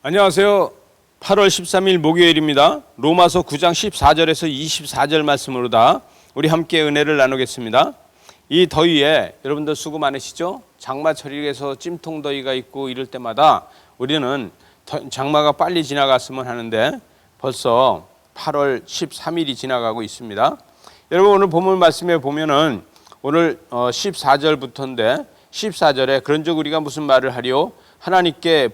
안녕하세요. 8월 13일 목요일입니다. 로마서 9장 14절에서 24절 말씀으로다 우리 함께 은혜를 나누겠습니다. 이 더위에 여러분들 수고 많으시죠? 장마철이라서 찜통더위가 있고 이럴 때마다 우리는 장마가 빨리 지나갔으면 하는데 벌써 8월 13일이 지나가고 있습니다. 여러분 오늘 본문 말씀에 보면은 오늘 14절부터인데 14절에 그런즉 우리가 무슨 말을 하리요? 하나님께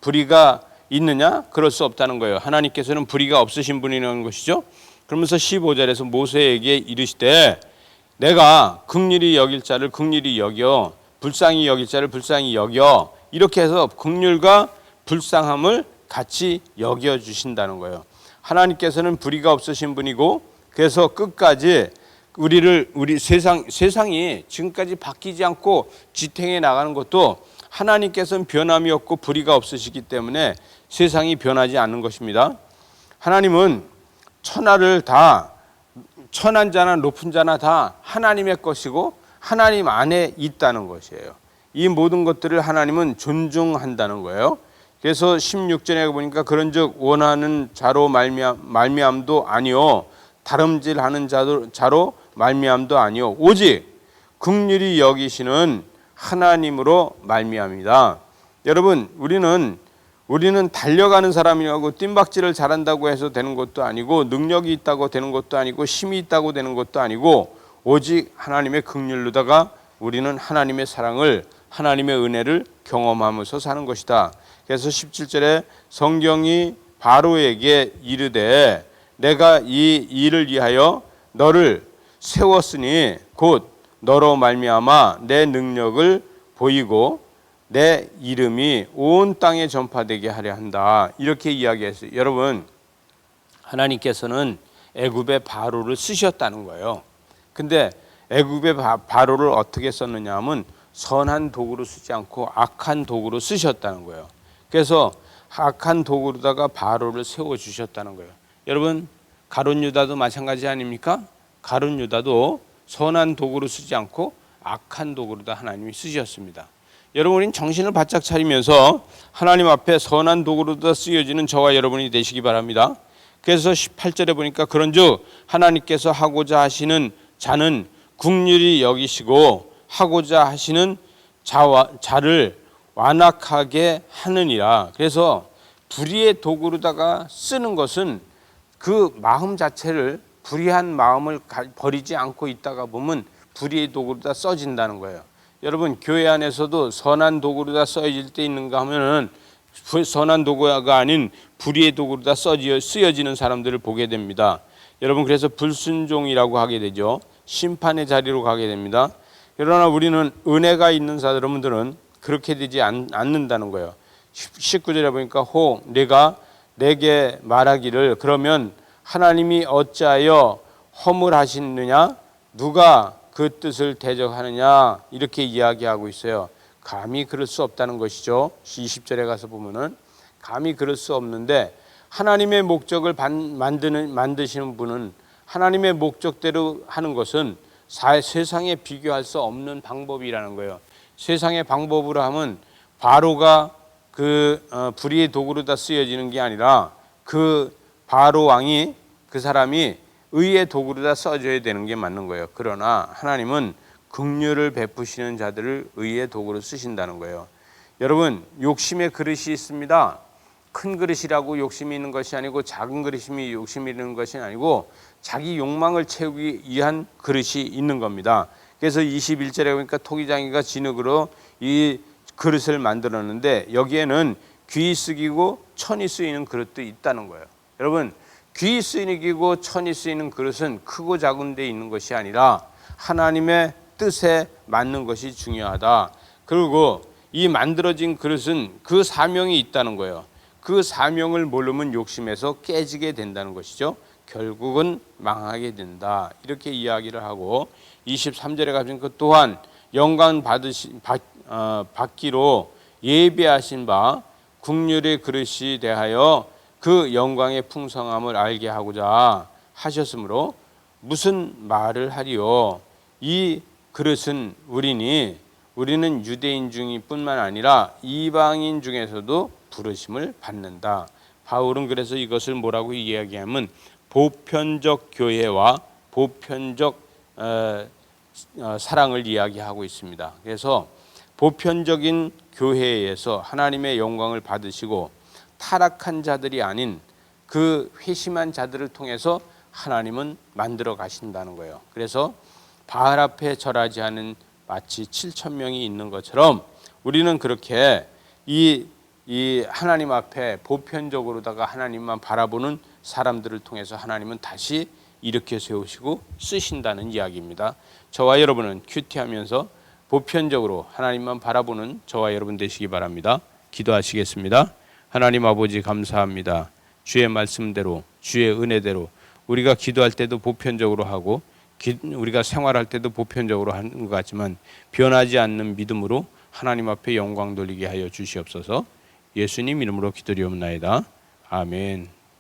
불의가 있느냐? 그럴 수 없다는 거예요. 하나님께서는 불의가 없으신 분이라는 것이죠. 그러면서 15절에서 모세에게 이르시되 내가 긍휼히 여길 자를 긍휼히 여겨 불쌍히 여길 자를 불쌍히 여겨 이렇게 해서 긍휼과 불쌍함을 같이 여겨 주신다는 거예요. 하나님께서는 불의가 없으신 분이고 그래서 끝까지 우리 세상이 지금까지 바뀌지 않고 지탱해 나가는 것도 하나님께서는 변함이 없고 불의가 없으시기 때문에 세상이 변하지 않는 것입니다. 하나님은 천하를 다 천한 자나 높은 자나 다 하나님의 것이고 하나님 안에 있다는 것이에요. 이 모든 것들을 하나님은 존중한다는 거예요. 그래서 16절에 보니까 그런즉 원하는 자로 말미암도 아니요 다름질하는 자로 말미암도 아니요 오직 긍휼히 여기시는 하나님으로 말미암이다. 여러분 우리는 달려가는 사람이라고 뜀박질을 잘한다고 해서 되는 것도 아니고 능력이 있다고 되는 것도 아니고 힘이 있다고 되는 것도 아니고 오직 하나님의 긍휼로다가 우리는 하나님의 사랑을 하나님의 은혜를 경험하면서 사는 것이다. 그래서 17절에 성경이 바로에게 이르되 내가 이 일을 위하여 너를 세웠으니 곧 너로 말미암아 내 능력을 보이고 내 이름이 온 땅에 전파되게 하려 한다. 이렇게 이야기했어요. 여러분 하나님께서는 애굽의 바로를 쓰셨다는 거예요. 근데 애굽의 바로를 어떻게 썼느냐 하면 선한 도구로 쓰지 않고 악한 도구로 쓰셨다는 거예요. 그래서 악한 도구로다가 바로를 세워주셨다는 거예요. 여러분 가룟 유다도 마찬가지 아닙니까? 가룟 유다도 선한 도구로 쓰지 않고 악한 도구로다 하나님이 쓰셨습니다. 여러분 우리는 정신을 바짝 차리면서 하나님 앞에 선한 도구로다 쓰여지는 저와 여러분이 되시기 바랍니다. 그래서 18절에 보니까 그런즉 하나님께서 하고자 하시는 자는 긍휼히 여기시고 하고자 하시는 자를 완악하게 하느니라. 그래서 불의의 도구로다가 쓰는 것은 그 마음 자체를 불의한 마음을 버리지 않고 있다가 보면 불의의 도구로다 써진다는 거예요. 여러분 교회 안에서도 선한 도구로다 써질 때 있는가 하면은 선한 도구가 아닌 불의의 도구로다 쓰여지는 사람들을 보게 됩니다. 여러분 그래서 불순종이라고 하게 되죠. 심판의 자리로 가게 됩니다. 그러나 우리는 은혜가 있는 여러분들은 그렇게 되지 않는다는 거예요. 19절에 보니까 내가 내게 말하기를 그러면 하나님이 어찌하여 허물하시느냐 누가 그 뜻을 대적하느냐 이렇게 이야기하고 있어요. 감히 그럴 수 없다는 것이죠. 20절에 가서 보면은 감히 그럴 수 없는데 하나님의 목적을 만드시는 분은 하나님의 목적대로 하는 것은 세상에 비교할 수 없는 방법이라는 거예요. 세상의 방법으로 하면 바로가 불의의 도구로다 쓰여지는 게 아니라 그 바로 왕이 그 사람이 의의 도구로다 써줘야 되는 게 맞는 거예요. 그러나 하나님은 긍휼을 베푸시는 자들을 의의 도구로 쓰신다는 거예요. 여러분 욕심의 그릇이 있습니다. 큰 그릇이라고 욕심이 있는 것이 아니고 작은 그릇이 욕심이 있는 것이 아니고 자기 욕망을 채우기 위한 그릇이 있는 겁니다. 그래서 21절에 보니까 토기장이가 진흙으로 이 그릇을 만들었는데 여기에는 귀 쓰기고 천이 쓰이는 그릇도 있다는 거예요. 여러분 귀 쓰이고 천이 쓰이는 그릇은 크고 작은 데 있는 것이 아니라 하나님의 뜻에 맞는 것이 중요하다. 그리고 이 만들어진 그릇은 그 사명이 있다는 거예요. 그 사명을 모르면 욕심에서 깨지게 된다는 것이죠. 결국은 망하게 된다. 이렇게 이야기를 하고 23절에 가보니까 또한 영광 받기로 예비하신 바 긍휼의 그릇이 대하여 그 영광의 풍성함을 알게 하고자 하셨으므로 무슨 말을 하리요? 이 그릇은 우리는 유대인 중뿐만 아니라 이방인 중에서도 부르심을 받는다. 바울은 그래서 이것을 뭐라고 이야기하면 보편적 교회와 보편적 사랑을 이야기하고 있습니다. 그래서 보편적인 교회에서 하나님의 영광을 받으시고 타락한 자들이 아닌 그 회심한 자들을 통해서 하나님은 만들어 가신다는 거예요. 그래서 바알 앞에 절하지 않은 마치 7천 명이 있는 것처럼 우리는 그렇게 이 하나님 앞에 보편적으로다가 하나님만 바라보는 사람들을 통해서 하나님은 다시 일으켜 세우시고 쓰신다는 이야기입니다. 저와 여러분은 큐티하면서 보편적으로 하나님만 바라보는 저와 여러분 되시기 바랍니다. 기도하시겠습니다. 하나님 아버지 감사합니다. 주의 말씀대로 주의 은혜대로 우리가 기도할 때도 보편적으로 하고 우리가 생활할 때도 보편적으로 하는 것 같지만 변하지 않는 믿음으로 하나님 앞에 영광 돌리게 하여 주시옵소서. 예수님 이름으로 기도리옵나이다. 아멘.